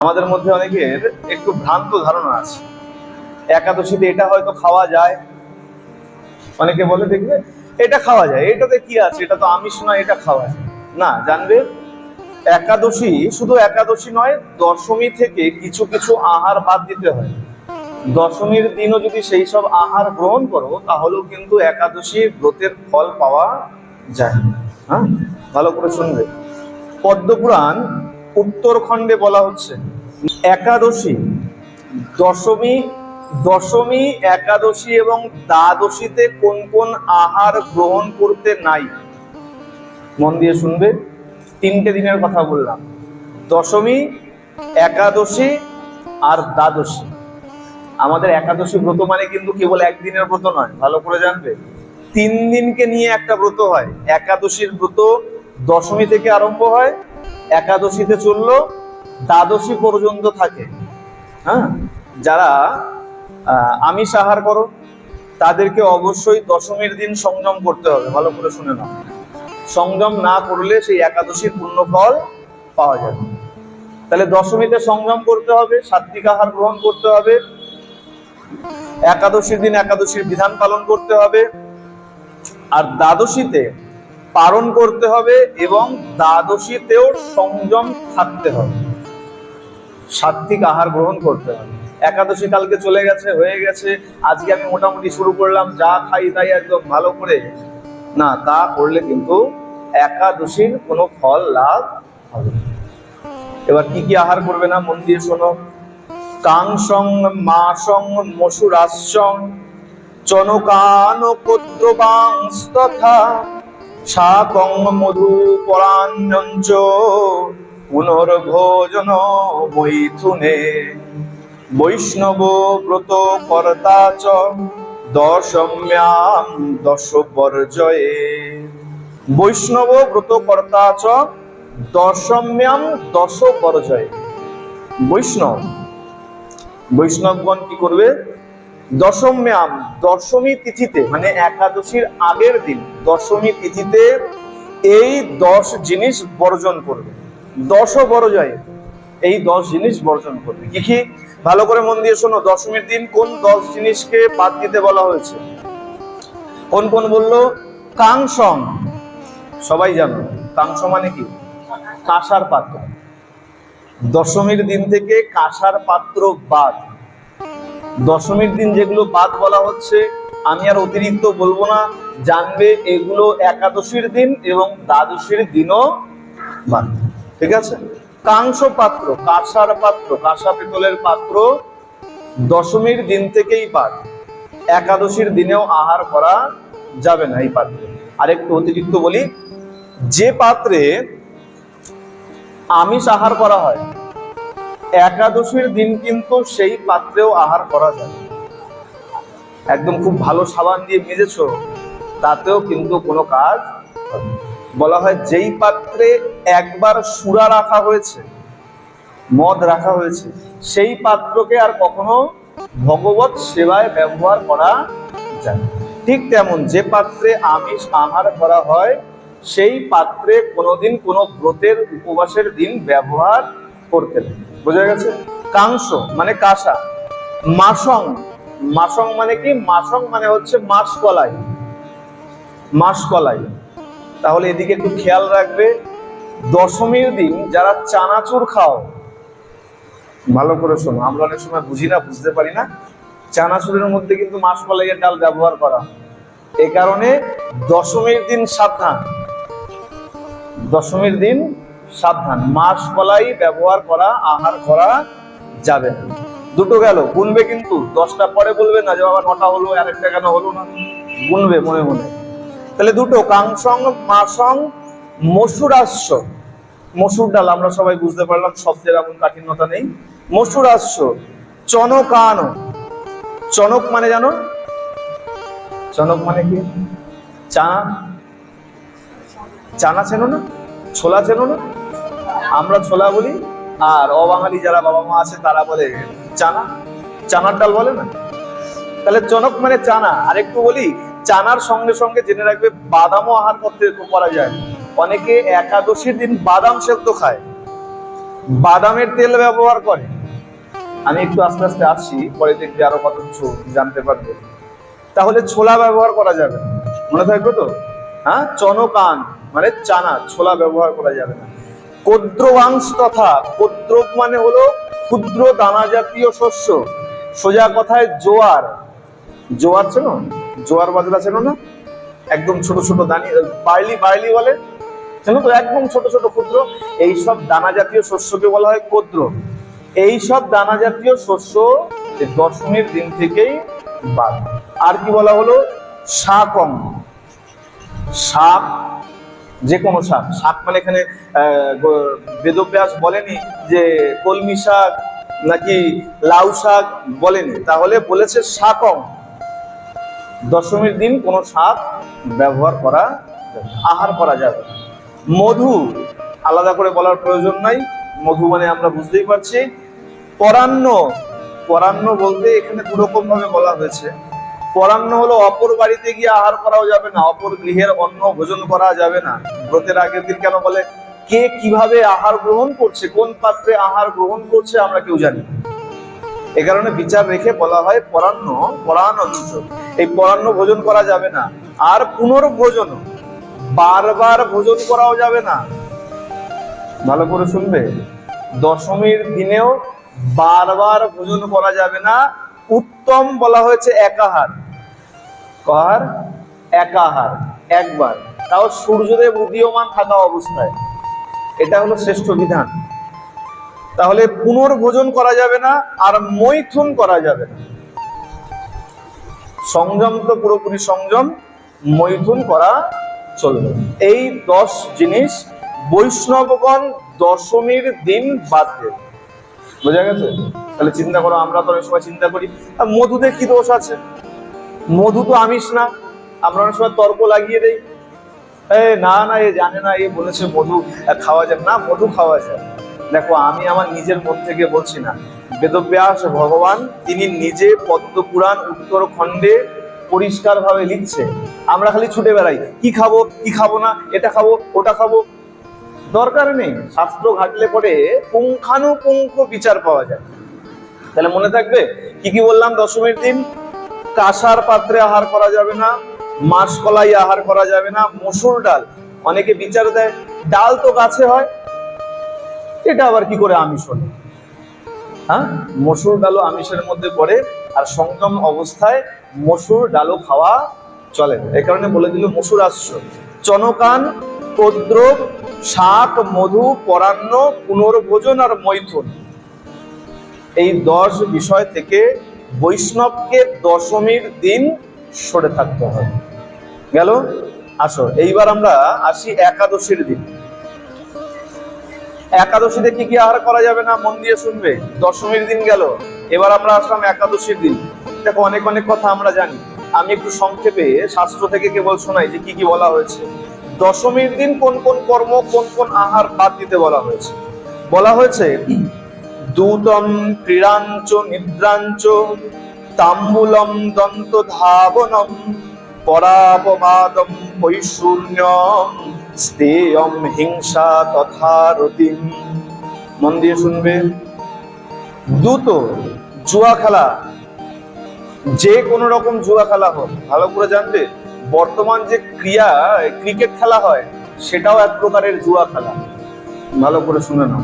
আমাদের মধ্যে অনেকের একটু ভ্রান্ত ধারণা আছে, একাদশীতে এটা হয়তো খাওয়া যায়। অনেকে বলে দেখবে এটা খাওয়া যায়, এটাতে কি আছে, এটা তো আমিষ নয়, এটা খাওয়া যায় না। জানবে একাদশী শুধু একাদশী নয়, দশমী থেকে কিছু কিছু আহার বাদ দিতে হয়। দশমীর দিনও যদি সেই সব আহার গ্রহণ করো তাহলেও কিন্তু একাদশী ব্রতের ফল পাওয়া যায়। হ্যাঁ, ভালো করে শুনবে। পদ্মপুরাণ উত্তরখণ্ডে বলা হচ্ছে একাদশী, দশমী, দশমী, একাদশী এবং দ্বাদশীতে কোন কোন আহার গ্রহণ করতে নাই। মন দিয়ে শুনবে, তিনটে দিনের কথা বললাম, দশমী, একাদশী আর দ্বাদশী। আমাদের একাদশী ব্রত মানে কিন্তু কেবল একদিনের ব্রত নয়, ভালো করে জানবে। 3 দিনকে নিয়ে একটা ব্রত হয়। একাদশীর ব্রত দশমী থেকে আরম্ভ হয়, একাদশীতে চললো, দ্বাদশী পর্যন্ত থাকে। হ্যাঁ, যারা আমিষ আহার করো তাদেরকে অবশ্যই দশমীর দিন সংযম করতে হবে। ভালো করে শুনে নাও, সংযম না করলে সেই একাদশীর পূর্ণ ফল পাওয়া যাবে। তাহলে দশমীতে সংযম করতে হবে, সাত্বিক আহার গ্রহণ করতে হবে, একাদশীর দিন একাদশীর বিধান পালন করতে হবে, আর দ্বাদশীতে পালন করতে হবে এবং দ্বাদশীতেও সংযম থাকতে হবে, সাত্বিক আহার গ্রহণ করতে হবে। একাদশী কালকে চলে গেছে, হয়ে গেছে, আজকে আমি মোটামুটি শুরু করলাম, যা খাই তাই একদম ভালো করে, না, তা করলে কিন্তু একাদশীর কোনো ফল লাভ হবে। এবার কি কি আহার করবে না, মন দিয়ে শোনো। কাংসং মাসং মসুরাস্যং চনকান পদ্রবাংস্তথা শাকং মধু পরাঞ্চ পুনর্ভোজন মৈথুনে বৈষ্ণব ব্রত কর্তা চ দশম্যাম দশ বর্জয়ে। বৈষ্ণব ব্রত কর্তা চ দশম্যাম দশ বর্জয়ে। বৈষ্ণবগণ কি করবে, দশম্যাম, দশমী তিথিতে, মানে একাদশীর আগের দিন দশমী তিথিতে এই 10 জিনিস বর্জন করবে। 10 বর্জয়, এই 10 জিনিস বর্জন করবে। কি কি, ভালো করে মন দিয়ে শোনো। দশমীর দিন কোন 10 জিনিসকে বাদ দিতে বলা হয়েছে? কোন কোন বললো? কাংসং, সবাই জানো কাংস মানে কি? কাঁসার পাত্র। দশমীর দিন থেকে কাঁসার পাত্র বাদ। দশমীর দিন যেগুলো বাদ বলা হচ্ছে আমি আর অতিরিক্ত বলবো না, জানবে এগুলো একাদশীর দিন এবং দ্বাদশীর দিনও বাদ। ঠিক আছে? কাংস পাত্র, কাঁসার পাত্র, কাঁসা পিতলের পাত্র দশমীর দিন থেকেই বাদ। একাদশীর দিনেও আহার করা যাবে না এই পাত্রে। আরেকটু অতিরিক্ত বলি, যে পাত্রে আমিষ আহার করা হয় একাদশীর দিন কিন্তু সেই পাত্রেও আহার করা যায়। একদম খুব ভালো সাবান দিয়ে মেজেছো, তাতেও কিন্তু কোনো কাজ হবে না। বলা হয় যেই পাত্রে একবার সুরা রাখা হয়েছে, মদ রাখা হয়েছে, সেই পাত্রকে আর কখনো ভগবত সেবায় ব্যবহার করা যায়। ঠিক তেমন যে পাত্রে আমিষ আহার করা হয় সেই পাত্রে কোনোদিন কোনো ব্রতের উপবাসের দিন ব্যবহার করতে নেই। বোঝা গেছে? কাংস মানে কাঁসা। মাসং, মাসং মানে কি? মাসং মানে হচ্ছে মাসকলাই, মাসকলাই। তাহলে এদিকে একটু খেয়াল রাখবে, দশমীর দিন যারা চানাচুর খাও, ভালো করে শোনো, আমরা অনেক সময় বুঝি না, বুঝতে পারি না, চানাচুরের মধ্যে কিন্তু মাসকলাইয়ের ডাল ব্যবহার করা। এ কারণে দশমীর দিন সাবধান, দশমীর দিন সাবধান, মাসকলাই ব্যবহার করা, আহার করা যাবে না। দুটো গেল, গুনবে কিন্তু, 10টা পরে বলবে না যে বাবা 9টা হলো, আরেকটা কেন হলো না, গুনবে মনে মনে। তাহলে দুটো, কাংসং মাসং মসুরাস্য, মসুর ডাল আমরা সবাই বুঝতে পারলাম, শব্দের এমন কাঠিন্যতা নেই। মসুরাস্য, চনকান, চনক মানে জানো? চনক মানে কি? চানা, চানা চেনো না? ছোলা চেনো না? আমরা ছোলা বলি, আর অবাঙালি যারা বাবা মা আছে তারা বলে চানা, চানার ডাল বলে না? তাহলে চনক মানে চানা। আর একটু বলি, চানার সঙ্গে সঙ্গে জেনে রাখবে বাদামও আহার করতে করা যায়। অনেকে একাদশীর দিন বাদাম সেদ্ধ খায়, বাদামের তেল ব্যবহার করে। আমি একটু আস্তে আস্তে আসছি, পরে দেখবি আরো কত কিছু জানতে পারবে। তাহলে ছোলা ব্যবহার করা যাবে না, মনে থাকবে তো? হ্যাঁ, চনকান মানে চানা, ছোলা ব্যবহার করা যাবে না। কদ্রবাংশ তথা, কদ্রব মানে হলো ক্ষুদ্র দানা জাতীয় শস্য, সোজা কথায় জোয়ার। জোয়ার চেনো? জোয়ার বাজরা চেনো না? একদম ছোট ছোট দানি, বার্লি, বার্লি বলে, চেনো তো? একদম ছোট ছোট ক্ষুদ্র, এইসব দানা জাতীয় শস্যকে বলা হয় কদ্র। এইসব দানা জাতীয় শস্য দশমীর দিন থেকেই বাদ। আর কি বলা হলো? শাকং, শাক, যে কোনো শাক। শাক মানে এখানে বেদব্যাস বলেনি যে কলমি শাক নাকি লাউ শাক, বলেনি, তাহলে বলেছে শাকং। দশমীর দিন কোনো শাক ব্যবহার করা, আহার করা যাবে। মধু আলাদা করে বলার প্রয়োজন নাই, মধু মানে আমরা বুঝতেই পারছি। পরান্ন, পরান্ন বলতে এখানে দুরকম ভাবে বলা হয়েছে। পরান্ন হলো অপর বাড়িতে গিয়ে আহার করাও যাবে না, অপর গৃহের অন্ন ভোজন করা যাবে না। ব্রতের আগের দিন কেন বলে? কে কিভাবে আহার গ্রহণ করছে, কোন পাত্রে আহার গ্রহণ করছে আমরা কেউ জানি না। এ কারণে বিচার রেখে বলা হয় পরান্ন, পরান্ন। এই পরান্ন ভোজন করা যাবে না। আর পুনর্ভোজন, বারবার ভোজন করাও যাবে না। ভালো করে শুনবে, দশমীর দিনেও বারবার ভোজন করা যাবে না। উত্তম বলা হয়েছে একাহার। কাহার? একাহার, একবার, তাও সূর্যদেব উদীয়মান থাকা অবস্থায়। এটা হলো শ্রেষ্ঠ বিধান। তাহলে পুনর্ভোজন করা যাবে না, আর মৈথুন করা যাবে না। সংযম তো পুরোপুরি সংযম, মৈথুন করা চলবে। এই 10 জিনিস বৈষ্ণবগণ দশমীর দিন বাদ দেবে। বোঝা গেছে? তাহলে চিন্তা করো, আমরা তো অনেক সময় চিন্তা করি মধুতে কি দোষ আছে, মধু তো আমিষ না। আমরা অনেক সময় তর্ক লাগিয়ে দেই, না না, এ জানে না, এ বলেছে মধু খাওয়া যায় না। মধু খাওয়া যায়। দেখো, আমি আমার নিজের মন থেকে বলছি না, বেদব্যাস ভগবান তিনি নিজে পদ্মপুরাণ উত্তরখণ্ডে পরিষ্কার ভাবে লিখছে। আমরা খালি ছুটে বেড়াই, কি খাবো কি খাবো না, এটা খাবো ওটা খাবো। দরকার নেই, শাস্ত্র ঘাটলে পরে পুঙ্খানুপুঙ্খ বিচার পাওয়া যায়। তাহলে মনে থাকবে কি কি বললাম দশমীর দিন? কাঁসার পাত্রে আহার করা যাবে না, মাসকলাই আহার করা যাবে না, মসুর ডাল। অনেকে বিচার দেয় ডাল তো গাছে হয়, এটা আবার কি করে আমিষ হলো? হ্যাঁ, মসুর ডালও আমিষের মধ্যে পড়ে। আর সংযম অবস্থায় মসুর ডালও খাওয়া চলে না, এই কারণে বলে দিল মসুর আশ্র। চনকান, কদ্রব, শাক, মধু, পরান্ন, পুনর্ভোজন আর মৈথুন, এই 10 বিষয় থেকে বৈষ্ণবকে দশমীর দিন সরে থাকতে হবে। গেল? আসো এইবার আমরা আসি একাদশীর দিন। একাদশীতে কি কি আহার করা যাবে না, মন দিয়ে শুনবে। দশমীর দিন গেল, এবার আমরা আসলাম একাদশীর দিন। দেখো, অনেক অনেক কথা আমরা জানি, আমি একটু সংক্ষেপে শাস্ত্র থেকে কেবল শোনাই যে কি কি বলা হয়েছে। দশমীর দিন কোন কোন কর্ম, কোন কোন আহার বাদ দিতে বলা হয়েছে। বলা হয়েছে দূতম ক্রীড়াঞ্চ নিদ্রাঞ্চ তাম্বুলম দন্ত ধাবনম পরাপবাদম পৈশূন্যম স্তেয়ম হিংসা তথা রতিম। মন দিয়ে শুনবে। দূত, জুয়া খেলা, যে কোনো রকম জুয়া খেলা হোক, ভালো করে জানবে বর্তমান যে ক্রিকেট খেলা হয় সেটাও এক প্রকারের জুয়া খেলা। ভালো করে শুনে নাও,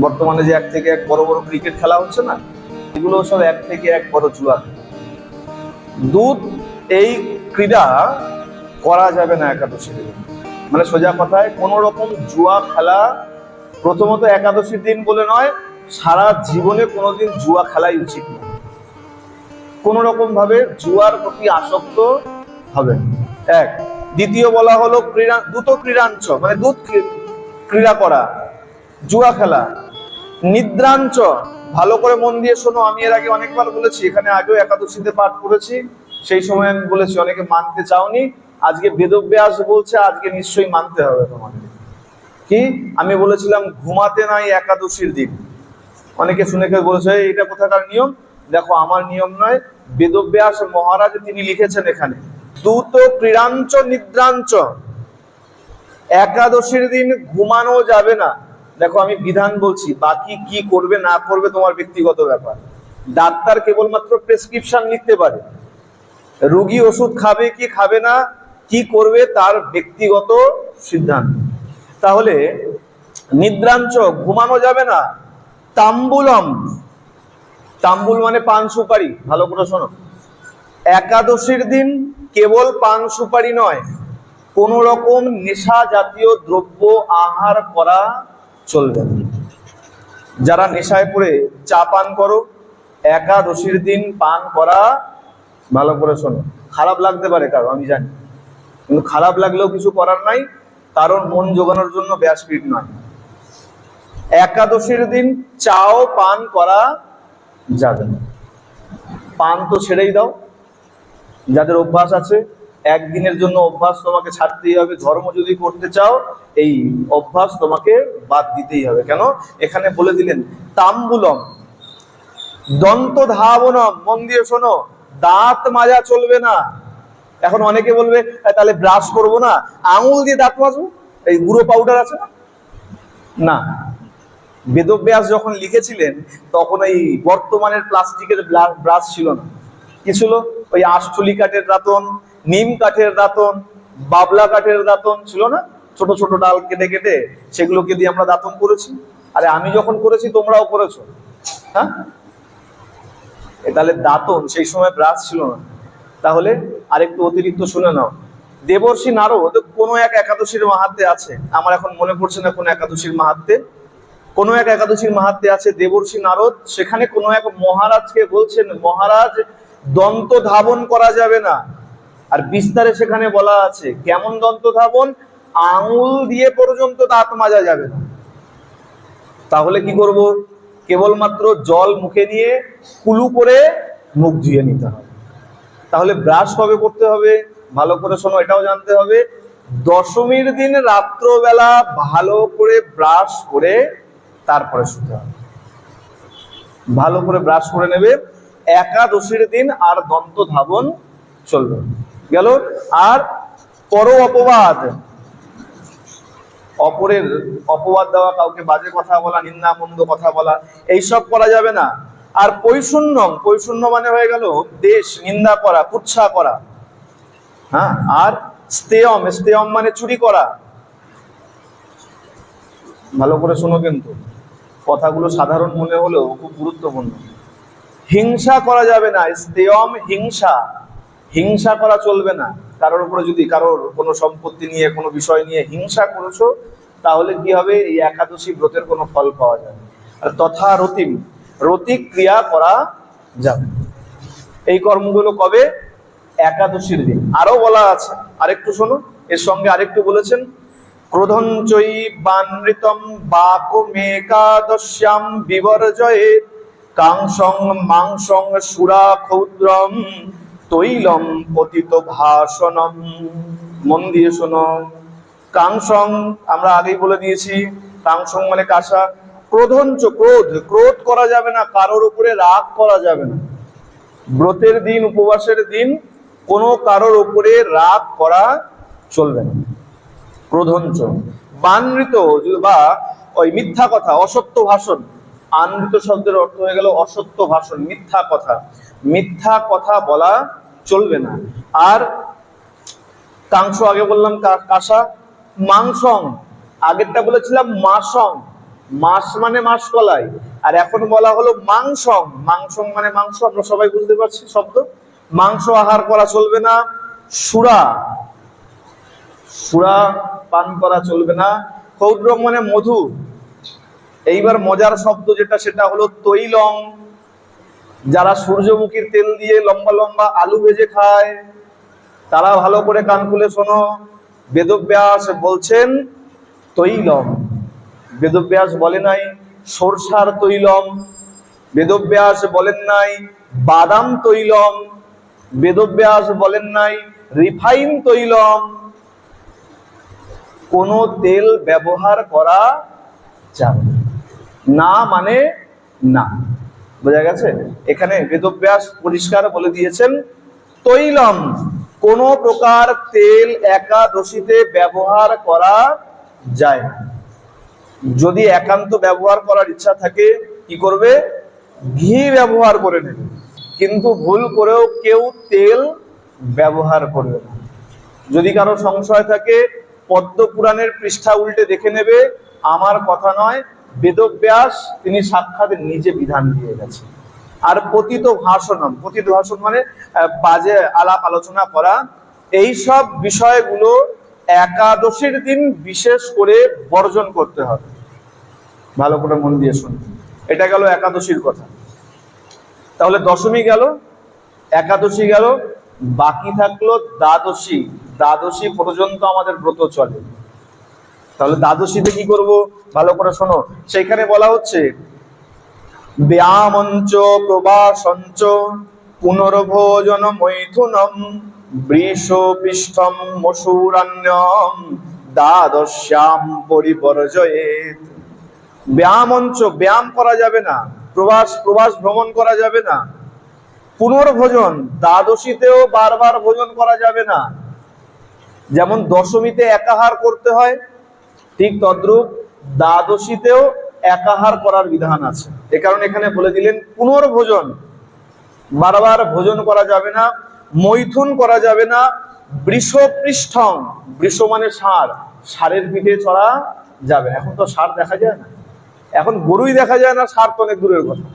বর্তমানে যে এক থেকে এক বড় বড় ক্রিকেট খেলা হচ্ছে না, এগুলো সব এক থেকে এক বড় জুয়া। দুধ, এই ক্রীড়া করা যাবে না একাদশীর দিন। মানে সোজা কথায় কোন রকম জুয়া খেলা, প্রথমত একাদশীর দিন বলে নয়, সারা জীবনে কোনোদিন জুয়া খেলাই উচিত না। কোন রকম ভাবে জুয়ার প্রতি আসক্ত হবে। এক। দ্বিতীয় বলা হলো দ্রুত ক্রীড়াঞ্চ, মানে দুধ ক্রীড়া করা, জুয়া খেলা। নিদ্রাঞ্চ, ভালো করে মন দিয়ে শোনো, আমি এর আগে অনেকবার বলেছি, এখানে আগেও একাদশীতে পাঠ করেছি, সেই সময় আমি বলেছি অনেকে মানতে চাওনি। আজকে বেদব্যাস বলছে, আজকে নিশ্চয়ই মানতে হবে তোমাদের। কি আমি বলেছিলাম? ঘুমাতে নাই একাদশীর দিন। অনেকে শুনে কেউ বলেছে এটা কোথাকার নিয়ম। দেখো, আমার নিয়ম নয়, বেদব্যাস মহারাজ তিনি লিখেছেন এখানে, দ্রুত ক্রীড়াঞ্চ নিদ্রাঞ্চ, একাদশীর দিন ঘুমানো যাবে না। দেখো আমি বিধান বলছি, বাকি কি করবে না করবে তোমার ব্যক্তিগত ব্যাপার। ডাক্তার কেবলমাত্র প্রেসক্রিপশন লিখতে পারে, রোগী ওষুধ খাবে কি খাবে না, কি করবে তার ব্যক্তিগত সিদ্ধান্ত। তাহলে নিদ্রাঞ্চ, ঘুমানো যাবে না। তাম্বুলম, তাম্বুল মানে পান সুপারি, ভালো করে শোনো। একাদশীর দিন কেবল পান সুপারি নয়, কোন রকম নেশা জাতীয় দ্রব্য আহার করা চলবে না। যারা নেশায় পড়ে চা পান করো, একাদশীর দিন পান করা, ভালো করে শোনো, খারাপ লাগতে পারে কারো আমি জানি, কিন্তু খারাপ লাগলেও কিছু করার নাই, কারণ মন জোগানোর জন্য ব্যাসপীঠ নয়। একাদশীর দিন চাও পান করা যাবে না। পান তো ছেড়েই দাও, যাদের অভ্যাস আছে একদিনের জন্য অভ্যাস তোমাকে ছাড়তেই হবে। ধর্ম যদি করতে চাও এই অভ্যাস তোমাকে বাদ দিতেই হবে। কেন? এখানে বলে দিলেন তাম্বুলম, দন্ত ধাবনম, মন দিয়ে শোনো, দাঁত মাজা চলবে না। এখন অনেকে বলবে তাহলে ব্রাশ করবো না, আঙুল দিয়ে দাঁত মাজবো, এই গুঁড়ো পাউডার আছে না। না, বেদব্যাস যখন লিখেছিলেন তখন এই বর্তমানের প্লাস্টিকের ব্রাশ ছিল না। কি ছিল? ওই আষ্টুলি কাঠের দাঁতন, নিম কাঠের দাঁতন, বাবলা কাঠের দাঁতন ছিল না, ছোট ছোট ডাল কেটে কেটে সেগুলোকে দিয়ে আমরা দাঁতন করেছি। আরে আমি যখন করেছি তোমরাও করেছো, হ্যাঁ? তাহলে দাঁতন, সেই সময় ব্রাশ ছিল না। তাহলে আরেকটু অতিরিক্ত শুনে নাও, দেবর্ষি নারদ কোনো এক একাদশীর মাহাত্ম্যে আছে, আমার এখন মনে পড়ছে না কোন একাদশীর মাহাত্ম্যে, কোনো এক একাদশীর মাহাত্ম্যে আছে দেবর্ষি নারদ, সেখানে কোনো এক মহারাজকে বলছেন, মহারাজ দন্ত ধাবন করা যাবে না। আর বিস্তারে সেখানে বলা আছে কেমন দন্ত ধাবন, আঙুল দিয়ে পর্যন্ত দাঁত মাজা যাবে না। তাহলে কি করব? কেবলমাত্র জল মুখে নিয়ে কুলু করে মুখ ধুয়ে নিতে হবে। তাহলে ব্রাশ কবে করতে হবে? ভালো করে শোনো, এটাও জানতে হবে। দশমীর দিন রাত্রবেলা ভালো করে ব্রাশ করে তারপরে শুতে হবে। ভালো করে ব্রাশ করে নেবে। একাদশীর দিন আর দন্ত ধাবন চলবে গেল। আর পর অপবাদ, অপরের অপবাদ দেওয়া, কাউকে বাজে কথা বলা, নিন্দা মন্দ কথা বলা, এইসব করা যাবে না। আর পৈশূন্যম, পৈশূন্য মানে হয়ে গেল দেশ নিন্দা করা, কুৎসা করা, হ্যাঁ। আর স্তেয়ম, স্তেয়ম মানে চুরি করা। ভালো করে শোনো, কিন্তু কথাগুলো সাধারণ মনে হলেও খুব গুরুত্বপূর্ণ। হিংসা করা যাবে না, স্তেয়ম হিংসা, হিংসা করা চলবে না। কারোর উপরে যদি কারোর কোনো সম্পত্তি নিয়ে কোনো বিষয় নিয়ে হিংসা করেছো, তাহলে কি হবে? এই একাদশী ব্রতের কোনো ফল পাওয়া যাবে। আর তথা রতিম, রতি ক্রিয়া করা যাবে। এই কর্মগুলো কবে? একাদশীর দিন। আরো বলা আছে, আরেকটু শোনো, এর সঙ্গে আরেকটু বলেছেন, ক্রোধঞ্চৈ বানৃতম বাকমেকাদশ্যাম বিবর্জয়ে কাংসং মাংসং সুরা ক্ষৌদ্রম তৈলম পতিত ভাষণম। মন দিয়ে শোনো, কাংসং আমরা আগেই বলে দিয়েছি, কাংসং মানে কাঁসা। ক্রোধঞ্চ, ক্রোধ, ক্রোধ করা যাবে না, কারোর উপরে রাগ করা যাবে না। ব্রতের দিন, উপবাসের দিন কোনো কারোর উপরে রাগ করা চলবে না। ক্রোধঞ্চ। বানৃত বা ওই মিথ্যা কথা, অসত্য ভাষণ। আনৃত শব্দের অর্থ হয়ে গেল অসত্য ভাষণ, মিথ্যা কথা। মিথ্যা কথা বলা চলবে না। আর কাংস আগে বললাম কাঁসা। মাংসং, আগেরটা বলেছিলাম মাসং, মাস মানে মাসকলাই, আর এখন বলা হলো মাংসং। মাংসং মানে মাংস, আমরা সবাই বুঝতে পারছি শব্দ। মাংস আহার করা চলবে না। সুরা, সুরা পান করা চলবে না। ক্ষৌদ্রম মানে মধু। এইবার মজার শব্দ যেটা, সেটা হলো তৈলং। যারা সূর্যমুখীর তেল দিয়ে লম্বা লম্বা আলু ভেজে খায়, তারা ভালো করে কান খুলে শোনো, বেদব্যাস বলছেন তৈলম। বেদব্যাস বলে নাই সরষার তৈলম, বেদব্যাস বলেন নাই বাদাম তৈলম, বেদব্যাস বলেন নাই রিফাইন তৈলম। কোনো তেল ব্যবহার করা যাবে না, মানে না। বোঝা গেছে? এখানে বেদব্যাস পরিষ্কার বলে দিয়েছেন তৈলম, কোন প্রকার তেল একাদশীতে ব্যবহার করা যায় না। যদি একান্ত ব্যবহার করার ইচ্ছা থাকে কি করবে, ঘি ব্যবহার করে নেবে, কিন্তু ভুল করেও কেউ তেল ব্যবহার করবে না। যদি কারো সংশয় থাকে পদ্ম পুরাণের পৃষ্ঠা উল্টে দেখে নেবে, আমার কথা নয়, বেদব্যাস তিনি সাক্ষাৎ নিজে বিধান দিয়ে গেছেন। আর পতিত ভাষণম, পতিত ভাষণ মানে বাজে আলাপ আলোচনা করা, এই সব বিষয়গুলো একাদশীর দিন বিশেষ করে বর্জন করতে হবে। ভালো করে মন দিয়ে শুনুন, এটা গেল একাদশীর কথা। তাহলে দশমী গেল, একাদশী গেল, বাকি থাকলো দ্বাদশী। দ্বাদশী পর্যন্ত আমাদের ব্রত চলে। তাহলে দ্বাদশীতে কি করব, ভালো করে শোনো। সেইখানে বলা হচ্ছে ব্যায়ামঞ্চ প্রবাসঞ্চ পুনর্ভোজন মৈথুনম বৃষ পৃষ্ঠম মসুরান্যম দ্বাদশ্যাম পরিবর্জয়েত। ব্যায়ামঞ্চ, ব্যায়াম করা যাবে না, প্রবাস ভ্রমণ করা যাবে না, পুনর্ভোজন দ্বাদশীতেও বারবার ভোজন করা যাবে না। যেমন দশমীতে একাহার করতে হয়, ঠিক তদ্রূপ দ্বাদশীতেও একাহার করার বিধান আছে। এ কারণে এখানে বলে দিলেন পুনর্ভোজন, বারবার ভোজন করা যাবে না, মৈথুন করা যাবে না, বৃষ পৃষ্ঠম, বৃষ মানে ষাঁড়, ষাঁড়ের পিঠে চড়া যাবে। এখন তো ষাঁড় দেখা যায় না, এখন গরুই দেখা যায় না, ষাঁড় তো অনেক দূরের কথা।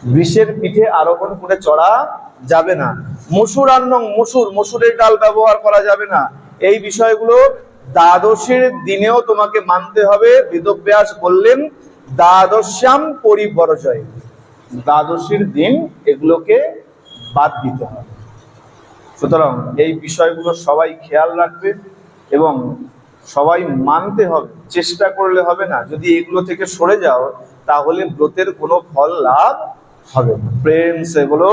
বৃষের পিঠে আরোহণ করে চড়া যাবে না। মসুরান্নং, মসুরের ডাল ব্যবহার করা যাবে না। এই বিষয়গুলো দ্বাদশীর দিনেও তোমাকে মানতে হবে। বেদব্যাস বললেন দ্বাদশ্যাম পরিবর্জয়, দ্বাদশীর দিন এগুলোকে বাদ দিতে হবে। সুতরাং এই বিষয়গুলো সবাই খেয়াল রাখবে এবং সবাই মানতে হবে, চেষ্টা করলে হবে না। যদি এগুলো থেকে সরে যাও তাহলে ব্রতের কোনো ফল লাভ হবে না। প্রেম সে বলো।